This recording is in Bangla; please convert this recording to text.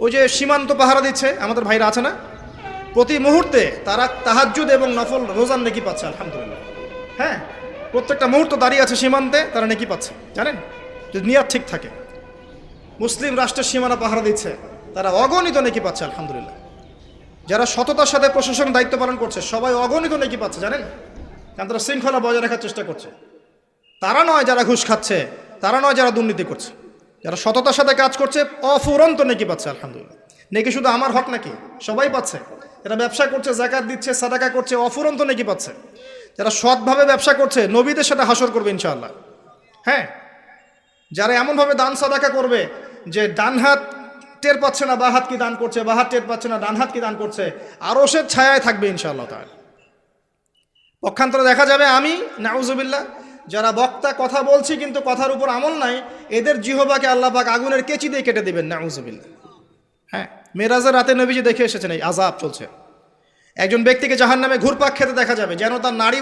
ওই যে সীমান্ত পাহারা দিচ্ছে আমাদের ভাইরা আছে না, প্রতি মুহূর্তে তারা তাহাজ্জুদ এবং নফল রোজার নেকি পাচ্ছে আলহামদুলিল্লাহ। হ্যাঁ, প্রত্যেকটা মুহূর্ত দাঁড়িয়ে আছে সীমান্তে, তারা নেকি পাচ্ছে জানেন, যদি নিয়াত ঠিক থাকে। মুসলিম রাষ্ট্রের সীমানা পাহারা দিচ্ছে, তারা অগণিত নেকি পাচ্ছে আলহামদুলিল্লাহ। যারা সততার সাথে প্রশাসন দায়িত্ব পালন করছে সবাই অগণিত নেকি পাচ্ছে জানেন, কারণ তারা শৃঙ্খলা বজায় রাখার চেষ্টা করছে। তারা নয় যারা ঘুষ খাচ্ছে, তারা নয় যারা দুর্নীতি করছে, যারা সততার সাথে কাজ করছে অফুরন্ত নেকি পাচ্ছে আলহামদুলিল্লাহ। নেকি শুধু আমার হক নাকি, সবাই পাচ্ছে। যারা ব্যবসা করছে, যাকাত দিচ্ছে, সাদাকা করছে, অফুরন্ত নেকি পাচ্ছে। যারা সৎভাবে ব্যবসা করছে নবীদের সাথে হাসর করবে ইনশাআল্লাহ। হ্যাঁ, যারা এমনভাবে দান সাদাকা করবে যে ডান হাত টের পাচ্ছে না বা হাত কি দান করছে, বা হাত টের পাচ্ছে না ডান হাত কি দান করছে, আরশের ছায়ায় থাকবে ইনশাআল্লাহ তাআলা। পক্ষান্তরে দেখা যাবে আমি নাউজুবিল্লাহ যারা বক্তা কথা বলছি কিন্তু কথার উপর আমল নাই, এদের জিহবাকে আল্লাহ পাক আগুনের কেচি দিয়ে কেটে দিবেন নাউজুবিল্লাহ। হ্যাঁ, মেরাজের রাতে নবীজি দেখে এসেছেন এই আযাব চলছে। একজন ব্যক্তিকে জাহান্নামে ঘুরপাক খেতে দেখা যাবে, যেন তার নাড়ি